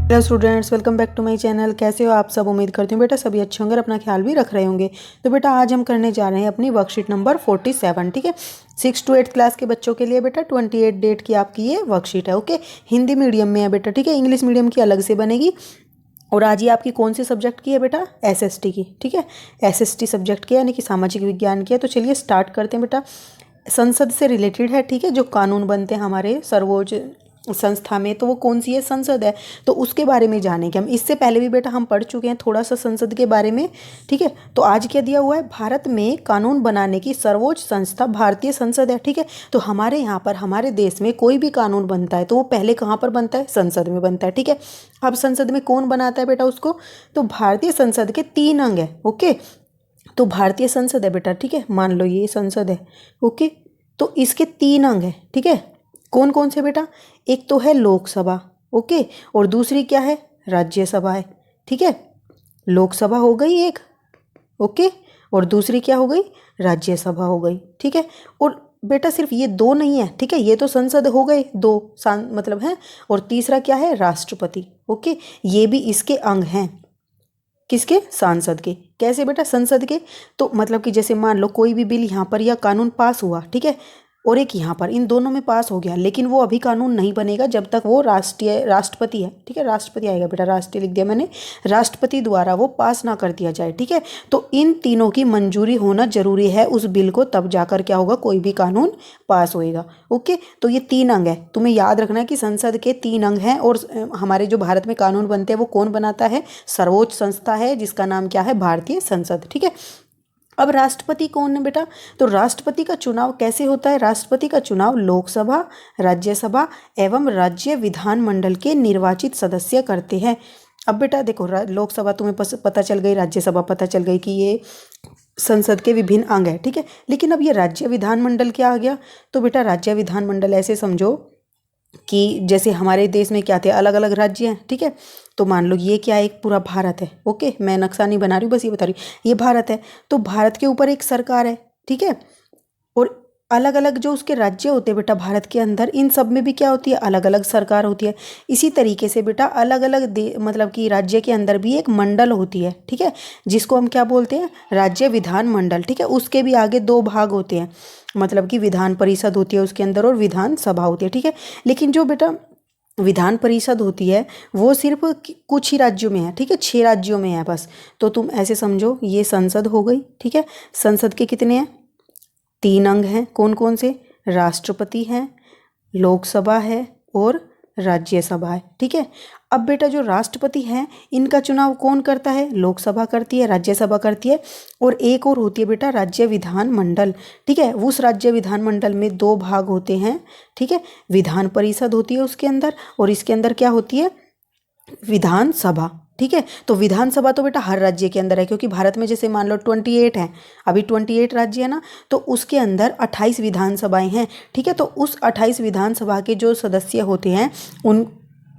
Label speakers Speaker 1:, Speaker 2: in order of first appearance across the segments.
Speaker 1: Hello students, welcome back to my channel. कैसे हो आप सब? उम्मीद करती हूँ बेटा सभी अच्छे होंगे और अपना ख्याल भी रख रहे होंगे। तो बेटा आज हम करने जा रहे हैं अपनी वर्कशीट नंबर 47। ठीक है, 6 to 8 क्लास के बच्चों के लिए बेटा 28 डेट की आपकी ये वर्कशीट है। ओके, हिंदी मीडियम में है बेटा। ठीक है, इंग्लिश मीडियम की अलग से बनेगी। और आज ये आपकी कौन से सब्जेक्ट की है बेटा? एसएसटी की। ठीक है, एसएसटी सब्जेक्ट की है, यानी कि सामाजिक विज्ञान की है। तो चलिए स्टार्ट करते हैं बेटा। संसद से रिलेटेड है। ठीक है, जो कानून बनते हैं हमारे सर्वोच्च संस्था में, तो वो कौन सी है? संसद है। तो उसके बारे में जानेंगे हम। इससे पहले भी बेटा हम पढ़ चुके हैं थोड़ा सा संसद के बारे में। ठीक है, तो आज क्या दिया हुआ है? भारत में कानून बनाने की सर्वोच्च संस्था भारतीय संसद है। ठीक है, तो हमारे यहाँ पर हमारे देश में कोई भी कानून बनता है तो वो पहले कहाँ पर बनता है? संसद में बनता है। ठीक है, अब संसद में कौन बनाता है बेटा उसको? तो भारतीय संसद के 3 अंग है। ओके, तो भारतीय संसद है बेटा। ठीक है, मान लो ये संसद है। ओके, तो इसके 3 अंग है। ठीक है, कौन कौन से बेटा? एक तो है लोकसभा। ओके, और दूसरी क्या है? राज्यसभा है। ठीक है, लोकसभा हो गई एक। ओके, और दूसरी क्या हो गई? राज्यसभा हो गई। ठीक है, और बेटा सिर्फ ये 2 नहीं है। ठीक है, ये तो संसद हो गए 2 मतलब है। और तीसरा क्या है? राष्ट्रपति। ओके, ये भी इसके अंग हैं। किसके? सांसद के। कैसे बेटा? संसद के। तो मतलब कि जैसे मान लो कोई भी बिल यहाँ पर या कानून पास हुआ, ठीक है, और एक यहाँ पर, इन दोनों में पास हो गया, लेकिन वो अभी कानून नहीं बनेगा जब तक वो राष्ट्रपति है। ठीक है, राष्ट्रपति आएगा बेटा, राष्ट्रीय लिख दिया मैंने, राष्ट्रपति द्वारा वो पास ना कर दिया जाए। ठीक है, तो इन तीनों की मंजूरी होना जरूरी है उस बिल को, तब जाकर क्या होगा? कोई भी कानून पास होएगा। ओके, तो ये 3 अंग है। तुम्हें याद रखना है कि संसद के 3 अंग हैं। और हमारे जो भारत में कानून बनते हैं वो कौन बनाता है? सर्वोच्च संस्था है जिसका नाम क्या है? भारतीय संसद। ठीक है, अब राष्ट्रपति कौन है बेटा? तो राष्ट्रपति का चुनाव कैसे होता है? राष्ट्रपति का चुनाव लोकसभा, राज्यसभा एवं राज्य विधानमंडल के निर्वाचित सदस्य करते हैं। अब बेटा देखो, लोकसभा तुम्हें पता चल गई, राज्यसभा पता चल गई कि ये संसद के विभिन्न अंग है। ठीक है, लेकिन अब ये राज्य विधानमंडल क्या आ गया? तो बेटा राज्य विधानमंडल ऐसे समझो कि जैसे हमारे देश में क्या थे? अलग अलग राज्य हैं। ठीक है, तो मान लो ये क्या है? एक पूरा भारत है। ओके, मैं नक्शा नहीं बना रही हूँ, बस ये बता रही हूँ, ये भारत है। तो भारत के ऊपर एक सरकार है। ठीक है, और अलग अलग जो उसके राज्य होते हैं बेटा भारत के अंदर, इन सब में भी क्या होती है? अलग अलग सरकार होती है। इसी तरीके से बेटा अलग अलग मतलब कि राज्य के अंदर भी एक मंडल होती है। ठीक है, जिसको हम क्या बोलते हैं? राज्य विधान मंडल। ठीक है, उसके भी आगे 2 भाग होते हैं, मतलब कि विधान परिषद होती है उसके अंदर और विधान सभा होती है। ठीक है, लेकिन जो बेटा विधान परिषद होती है वो सिर्फ कुछ ही राज्यों में है। ठीक है, 6 राज्यों में है बस। तो तुम ऐसे समझो, ये संसद हो गई। ठीक है, संसद के कितने हैं? 3 अंग हैं। कौन कौन से? राष्ट्रपति है, लोकसभा है और राज्यसभा है। ठीक है, अब बेटा जो राष्ट्रपति हैं इनका चुनाव कौन करता है? लोकसभा करती है, राज्यसभा करती है, और एक और होती है बेटा राज्य विधान मंडल। ठीक है, उस राज्य विधान मंडल में 2 भाग होते हैं। ठीक है, विधान परिषद होती है उसके अंदर, और इसके अंदर क्या होती है? विधानसभा। ठीक है, तो विधानसभा तो बेटा हर राज्य के अंदर है, क्योंकि भारत में जैसे मान लो 28 हैं, अभी 28 राज्य है ना, तो उसके अंदर 28 विधानसभाएं हैं। ठीक है, तो उस 28 विधानसभा के जो सदस्य होते हैं उन,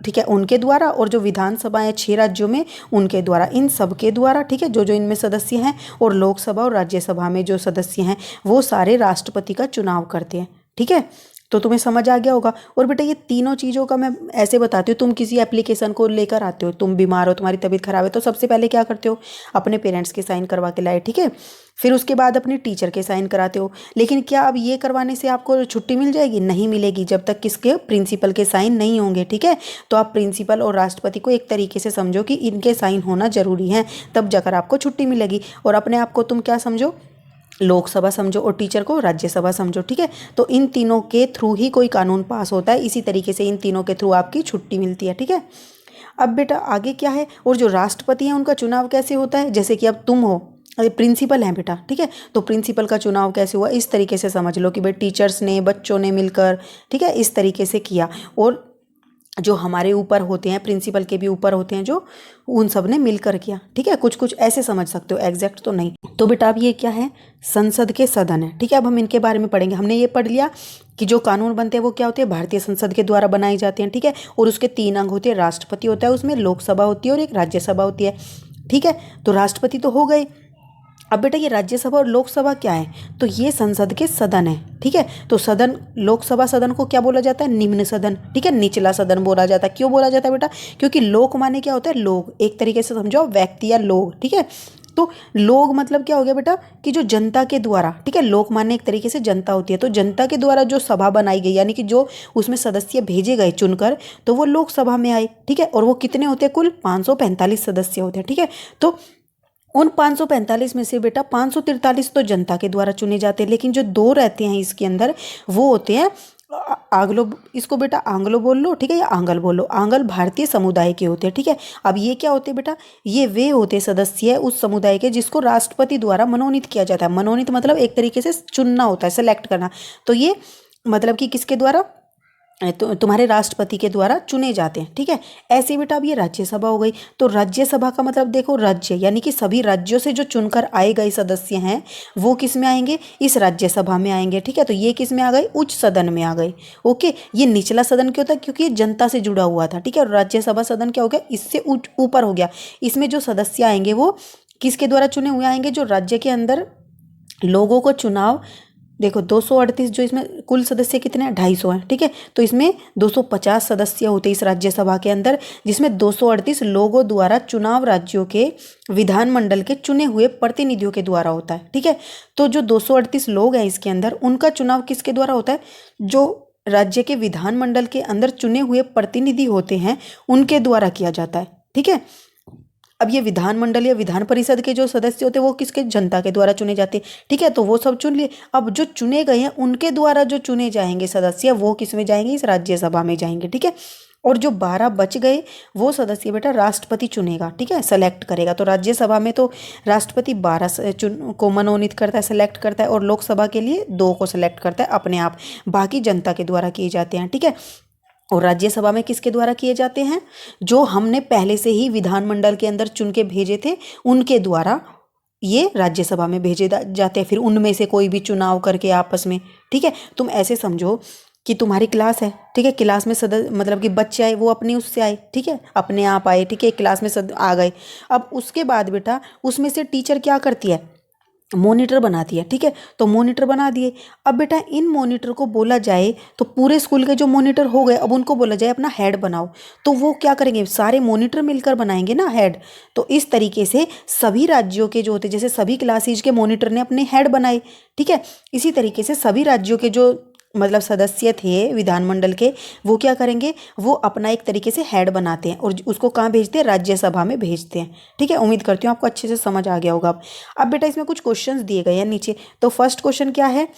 Speaker 1: ठीक है, उनके द्वारा, और जो विधानसभाएं 6 राज्यों में उनके द्वारा, इन सब के द्वारा। ठीक है, जो जो इनमें सदस्य हैं, और लोकसभा और राज्यसभा में जो सदस्य हैं वो सारे राष्ट्रपति का चुनाव करते हैं। ठीक है, तो तुम्हें समझ आ गया होगा। और बेटा ये तीनों चीज़ों का मैं ऐसे बताती हूँ, तुम किसी एप्लीकेशन को लेकर आते हो, तुम बीमार हो, तुम्हारी तबीयत खराब है, तो सबसे पहले क्या करते हो? अपने पेरेंट्स के साइन करवा के लाए। ठीक है, फिर उसके बाद अपने टीचर के साइन कराते हो। लेकिन क्या अब ये करवाने से आपको छुट्टी मिल जाएगी? नहीं मिलेगी, जब तक किसके? प्रिंसिपल के साइन नहीं होंगे। ठीक है, तो आप प्रिंसिपल और राष्ट्रपति को एक तरीके से समझो कि इनके साइन होना जरूरी है, तब जाकर आपको छुट्टी मिलेगी। और अपने आप को तुम क्या समझो? लोकसभा समझो, और टीचर को राज्यसभा समझो। ठीक है, तो इन तीनों के थ्रू ही कोई कानून पास होता है। इसी तरीके से इन तीनों के थ्रू आपकी छुट्टी मिलती है। ठीक है, अब बेटा आगे क्या है? और जो राष्ट्रपति हैं उनका चुनाव कैसे होता है? जैसे कि अब तुम हो, अरे प्रिंसिपल हैं बेटा। ठीक है, तो प्रिंसिपल का चुनाव कैसे हुआ? इस तरीके से समझ लो कि भाई टीचर्स ने, बच्चों ने मिलकर, ठीक है, इस तरीके से किया। और जो हमारे ऊपर होते हैं, प्रिंसिपल के भी ऊपर होते हैं जो, उन सब ने मिलकर किया। ठीक है, कुछ कुछ ऐसे समझ सकते हो, एग्जैक्ट तो नहीं। तो बेटा अब ये क्या है? संसद के सदन है। ठीक है, अब हम इनके बारे में पढ़ेंगे। हमने ये पढ़ लिया कि जो कानून बनते हैं वो क्या होते हैं? भारतीय संसद के द्वारा बनाए जाते हैं। ठीक है, और उसके 3 अंग होते हैं। राष्ट्रपति होता है उसमें, लोकसभा होती है और एक राज्यसभा होती है। ठीक है, तो राष्ट्रपति तो हो गए, अब बेटा ये राज्यसभा और लोकसभा क्या है, तो ये संसद के सदन है, ठीक है। तो सदन, लोकसभा सदन को क्या बोला जाता है, निम्न सदन, ठीक है, निचला सदन बोला जाता है। क्यों बोला जाता है बेटा, क्योंकि लोक माने क्या होता है, लोग, एक तरीके से समझो व्यक्ति या लोग, ठीक है। तो लोग मतलब क्या हो गया बेटा, कि जो जनता के द्वारा, ठीक है, लोक माने एक तरीके से जनता होती है, तो जनता के द्वारा जो सभा बनाई गई, यानी कि जो उसमें सदस्य भेजे गए चुनकर, तो वो लोकसभा में आए, ठीक है। और वो कितने होते हैं, कुल 545 सदस्य होते हैं, ठीक है। तो उन 545 में से बेटा 543 तो जनता के द्वारा चुने जाते हैं, लेकिन जो दो रहते हैं इसके अंदर वो होते हैं आंग्लो, इसको बेटा आंग्लो बोल लो, ठीक है, या आंगल बोलो, आंगल भारतीय समुदाय के होते हैं, ठीक है। अब ये क्या होते हैं बेटा, ये वे होते सदस्य उस समुदाय के जिसको राष्ट्रपति द्वारा मनोनीत किया जाता है। मनोनीत मतलब एक तरीके से चुनना होता है, सेलेक्ट करना। तो ये मतलब कि किसके द्वारा, तो तुम्हारे राष्ट्रपति के द्वारा चुने जाते हैं, ठीक है। ऐसे बेटा अब ये राज्यसभा हो गई। तो राज्यसभा का मतलब देखो, राज्य यानी कि सभी राज्यों से जो चुनकर आए गए सदस्य हैं वो किस में आएंगे, इस राज्यसभा में आएंगे, ठीक है। तो ये किस में आ गए, उच्च सदन में आ गए, ओके। ये निचला सदन क्यों था, क्योंकि ये जनता से जुड़ा हुआ था, ठीक है। और राज्यसभा सदन क्या हो गया, इससे ऊपर हो गया। इसमें जो सदस्य आएंगे वो किसके द्वारा चुने हुए आएंगे, जो राज्य के अंदर लोगों को चुनाव, देखो 238, जो इसमें कुल सदस्य कितने हैं, 250 हैं, ठीक है। तो इसमें 250 सदस्य होते हैं इस राज्यसभा के अंदर, जिसमें 238 लोगों द्वारा चुनाव राज्यों के विधानमंडल के चुने हुए प्रतिनिधियों के द्वारा होता है, ठीक है। तो जो 238 लोग हैं इसके अंदर, उनका चुनाव किसके द्वारा होता है, जो राज्य के विधानमंडल के अंदर चुने हुए प्रतिनिधि होते हैं उनके द्वारा किया जाता है, ठीक है। अब ये विधानमंडल या विधान परिषद के जो सदस्य होते हैं वो किसके, जनता के द्वारा चुने जाते हैं, ठीक है। तो वो सब चुन लिए। अब जो चुने गए हैं उनके द्वारा जो चुने जाएंगे सदस्य वो किस में जाएंगे, इस राज्यसभा में जाएंगे, ठीक है। और जो 12 बच गए वो सदस्य बेटा राष्ट्रपति चुनेगा, ठीक है, सेलेक्ट करेगा। तो राज्यसभा में तो राष्ट्रपति 12 को मनोनीत करता है, सेलेक्ट करता है, और लोकसभा के लिए 2 को सेलेक्ट करता है अपने आप, बाकी जनता के द्वारा किए जाते हैं, ठीक है। और राज्यसभा में किसके द्वारा किए जाते हैं, जो हमने पहले से ही विधानमंडल के अंदर चुन के भेजे थे उनके द्वारा ये राज्यसभा में भेजे जाते हैं। फिर उनमें से कोई भी चुनाव करके आपस में, ठीक है। तुम ऐसे समझो कि तुम्हारी क्लास है, ठीक है, क्लास में सदस्य मतलब कि बच्चे आए, वो अपने उससे आए, ठीक है, अपने आप आए, ठीक है, क्लास में आ गए। अब उसके बाद बेटा उसमें से टीचर क्या करती है, मॉनिटर बनाती है, ठीक है। तो मॉनिटर बना दिए। अब बेटा इन मॉनिटर को बोला जाए, तो पूरे स्कूल के जो मॉनिटर हो गए, अब उनको बोला जाए अपना हेड बनाओ, तो वो क्या करेंगे, सारे मॉनिटर मिलकर बनाएंगे ना हेड। तो इस तरीके से सभी राज्यों के जो होते, जैसे सभी क्लासेज के मॉनिटर ने अपने हेड बनाए, ठीक है। इसी तरीके से सभी राज्यों के जो मतलब सदस्य थे विधानमंडल के, वो क्या करेंगे, वो अपना एक तरीके से हेड बनाते हैं और उसको कहाँ भेजते हैं, राज्यसभा में भेजते हैं, ठीक है। उम्मीद करती हूँ आपको अच्छे से समझ आ गया होगा। अब बेटा इसमें कुछ क्वेश्चंस दिए गए हैं नीचे। तो फर्स्ट क्वेश्चन क्या है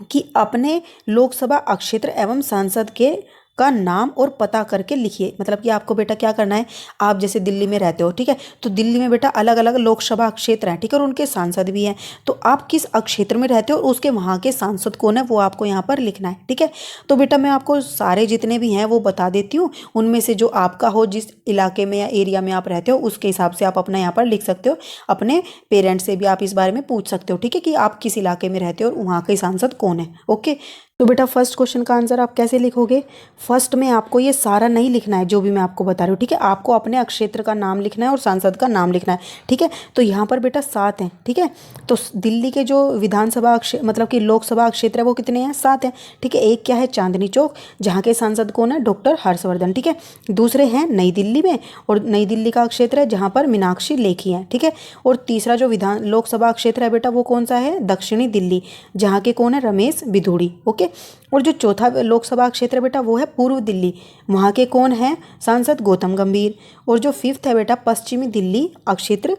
Speaker 1: कि अपने लोकसभा क्षेत्र एवं सांसद के का नाम और पता करके लिखिए। मतलब कि आपको बेटा क्या करना है, आप जैसे दिल्ली में रहते हो, ठीक है, तो दिल्ली में बेटा अलग अलग लोकसभा क्षेत्र हैं, ठीक है, और उनके सांसद भी हैं। तो आप किस क्षेत्र में रहते हो और उसके वहाँ के सांसद कौन है वो आपको यहाँ पर लिखना है, ठीक है। तो बेटा मैं आपको सारे जितने भी हैं वो बता देती हूँ, उनमें से जो आपका हो, जिस इलाके में या एरिया में आप रहते हो उसके हिसाब से आप अपना यहाँ पर लिख सकते हो। अपने पेरेंट्स से भी आप इस बारे में पूछ सकते हो, ठीक है, कि आप किस इलाके में रहते हो और वहाँ के सांसद कौन है, ओके। तो बेटा फर्स्ट क्वेश्चन का आंसर आप कैसे लिखोगे, फर्स्ट में आपको ये सारा नहीं लिखना है जो भी मैं आपको बता रही हूँ, ठीक है। आपको अपने क्षेत्र का नाम लिखना है और सांसद का नाम लिखना है, ठीक है। तो यहाँ पर बेटा 7 हैं, ठीक है। तो दिल्ली के जो विधानसभा मतलब कि लोकसभा क्षेत्र है वो कितने हैं, 7 हैं, ठीक है। एक क्या है, चांदनी चौक, जहाँ के सांसद कौन है, डॉक्टर हर्षवर्धन, ठीक है। दूसरे हैं नई दिल्ली में, और नई दिल्ली का क्षेत्र है जहाँ पर मीनाक्षी लेखी हैं, ठीक है। और तीसरा जो लोकसभा क्षेत्र है बेटा वो कौन सा है, दक्षिणी दिल्ली, जहाँ के कौन है, रमेश बिधूड़ी, ओके। और जो चौथा लोकसभा क्षेत्र है बेटा वो है पूर्व दिल्ली, वहाँ के कौन है, सांसद गौतम गंभीर। और जो 5th है बेटा पश्चिमी दिल्ली क्षेत्र,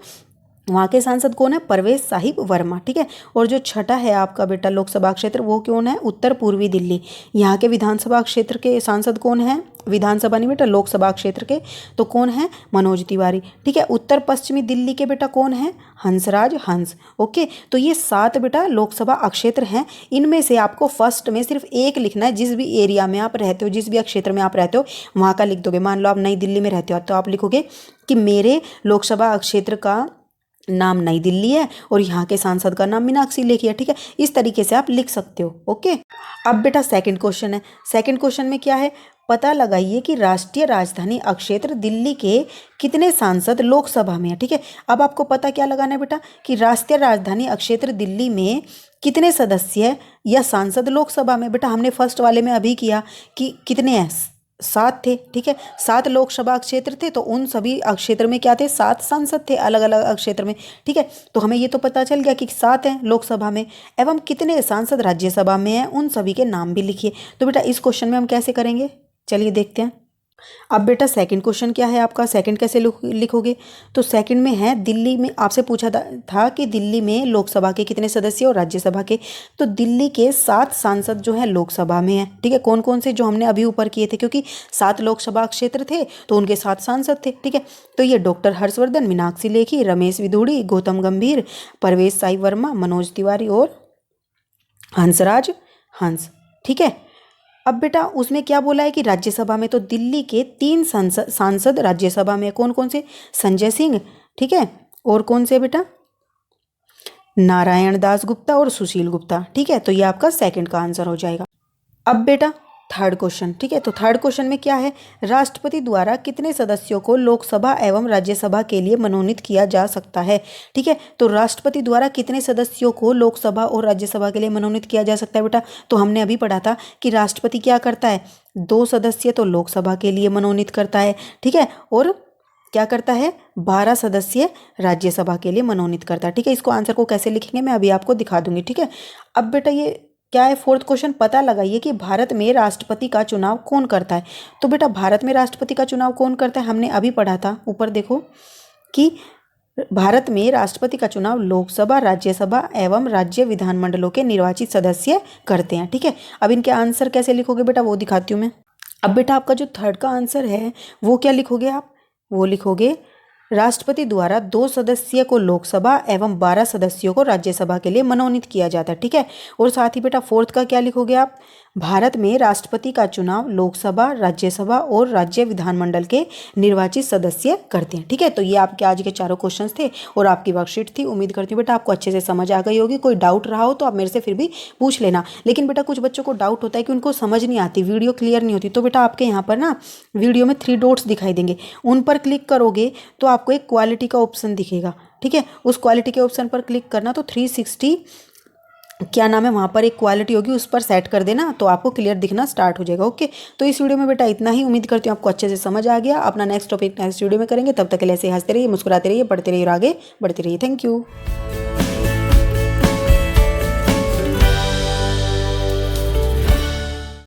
Speaker 1: वहाँ के सांसद कौन है, परवेज साहिब वर्मा, ठीक है। और जो छठा है आपका बेटा लोकसभा क्षेत्र वो कौन है, उत्तर पूर्वी दिल्ली, यहाँ के विधानसभा क्षेत्र के सांसद कौन है, विधानसभा नहीं बेटा लोकसभा क्षेत्र के, तो कौन है, मनोज तिवारी, ठीक है। उत्तर पश्चिमी दिल्ली के बेटा कौन है, हंसराज हंस, ओके। तो ये 7 बेटा लोकसभा क्षेत्र हैं। इनमें से आपको फर्स्ट में सिर्फ एक लिखना है, जिस भी एरिया में आप रहते हो, जिस भी क्षेत्र में आप रहते हो वहाँ का लिख दोगे। मान लो आप नई दिल्ली में रहते हो तो आप लिखोगे कि मेरे लोकसभा क्षेत्र का नाम नई दिल्ली है और यहाँ के सांसद का नाम मीनाक्षी लेखी है, ठीक है। इस तरीके से आप लिख सकते हो, ओके। अब बेटा सेकंड क्वेश्चन है। सेकंड क्वेश्चन में क्या है, पता लगाइए कि राष्ट्रीय राजधानी क्षेत्र दिल्ली के कितने सांसद लोकसभा में है। ठीक है, अब आपको पता क्या लगाना है बेटा कि राष्ट्रीय राजधानी क्षेत्र दिल्ली में कितने सदस्य या सांसद लोकसभा में। बेटा हमने फर्स्ट वाले में अभी किया कि कितने हैं, 7 थे। ठीक है, 7 लोकसभा क्षेत्र थे, तो उन सभी क्षेत्र में क्या थे, 7 सांसद थे अलग अलग क्षेत्र में। ठीक है, तो हमें ये तो पता चल गया कि 7 हैं लोकसभा में, एवं कितने सांसद राज्यसभा में हैं उन सभी के नाम भी लिखिए। तो बेटा इस क्वेश्चन में हम कैसे करेंगे, चलिए देखते हैं। अब बेटा सेकंड क्वेश्चन क्या है आपका, सेकंड कैसे लिखोगे। तो सेकंड में है दिल्ली में, आपसे पूछा था कि दिल्ली में लोकसभा के कितने सदस्य और राज्यसभा के। तो दिल्ली के 7 सांसद जो है लोकसभा में है। ठीक है, कौन कौन से, जो हमने अभी ऊपर किए थे, क्योंकि 7 लोकसभा क्षेत्र थे तो उनके 7 सांसद थे। ठीक है, तो ये डॉक्टर हर्षवर्धन, मीनाक्षी लेखी, रमेश विधुड़ी, गौतम गंभीर, परवेश साई वर्मा, मनोज तिवारी और हंसराज हंस। ठीक है, अब बेटा उसमें क्या बोला है कि राज्यसभा में, तो दिल्ली के 3 सांसद राज्यसभा में कौन कौन से, संजय सिंह, ठीक है, और कौन से बेटा, नारायण दास गुप्ता और सुशील गुप्ता। ठीक है, तो ये आपका सेकंड का आंसर हो जाएगा। अब बेटा थर्ड क्वेश्चन। ठीक है, तो थर्ड क्वेश्चन में क्या है, राष्ट्रपति द्वारा कितने सदस्यों को लोकसभा एवं राज्यसभा के लिए मनोनीत किया जा सकता है। ठीक है, तो राष्ट्रपति द्वारा कितने सदस्यों को लोकसभा और राज्यसभा के लिए मनोनीत किया जा सकता है बेटा। तो हमने अभी पढ़ा था कि राष्ट्रपति क्या करता है, 2 सदस्य तो लोकसभा के लिए मनोनीत करता है। ठीक है, और क्या करता है, 12 सदस्य राज्यसभा के लिए मनोनीत करता है। ठीक है, इसको आंसर को कैसे लिखेंगे मैं अभी आपको दिखा दूंगी। ठीक है, अब बेटा ये क्या है, फोर्थ क्वेश्चन, पता लगाइए कि भारत में राष्ट्रपति का चुनाव कौन करता है। तो बेटा भारत में राष्ट्रपति का चुनाव कौन करता है, हमने अभी पढ़ा था, ऊपर देखो कि भारत में राष्ट्रपति का चुनाव लोकसभा, राज्यसभा एवं राज्य विधानमंडलों के निर्वाचित सदस्य करते हैं। ठीक है, अब इनके आंसर कैसे लिखोगे बेटा वो दिखाती हूँ मैं। अब बेटा आपका जो थर्ड का आंसर है वो क्या लिखोगे आप, वो लिखोगे राष्ट्रपति द्वारा 2 सदस्य को लोकसभा एवं 12 सदस्यों को राज्यसभा के लिए मनोनीत किया जाता है। ठीक है, और साथ ही बेटा फोर्थ का क्या लिखोगे आप, भारत में राष्ट्रपति का चुनाव लोकसभा, राज्यसभा और राज्य विधानमंडल के निर्वाचित सदस्य करते हैं। ठीक है, तो ये आपके आज के चारों क्वेश्चंस थे और आपकी वर्कशीट थी। उम्मीद करती हूँ बेटा आपको अच्छे से समझ आ गई होगी। कोई डाउट रहा हो तो आप मेरे से फिर भी पूछ लेना। लेकिन बेटा कुछ बच्चों को डाउट होता है कि उनको समझ नहीं आती, वीडियो क्लियर नहीं होती। तो बेटा आपके यहाँ पर ना वीडियो में 3 डॉट्स दिखाई देंगे, उन पर क्लिक करोगे तो आपको एक क्वालिटी का ऑप्शन दिखेगा। ठीक है, उस क्वालिटी के ऑप्शन पर क्लिक करना, तो 360 क्या नाम है वहाँ पर एक क्वालिटी होगी, उस पर सेट कर देना, तो आपको क्लियर दिखना स्टार्ट हो जाएगा। ओके, तो इस वीडियो में बेटा इतना ही। उम्मीद करती हूँ आपको अच्छे से समझ आ गया। अपना नेक्स्ट टॉपिक नेक्स्ट वीडियो में करेंगे, तब तक के लिए ऐसे हंसते रहिए, मुस्कुराते रहिए, पढ़ते रहिए और आगे बढ़ते रहिए। Thank you.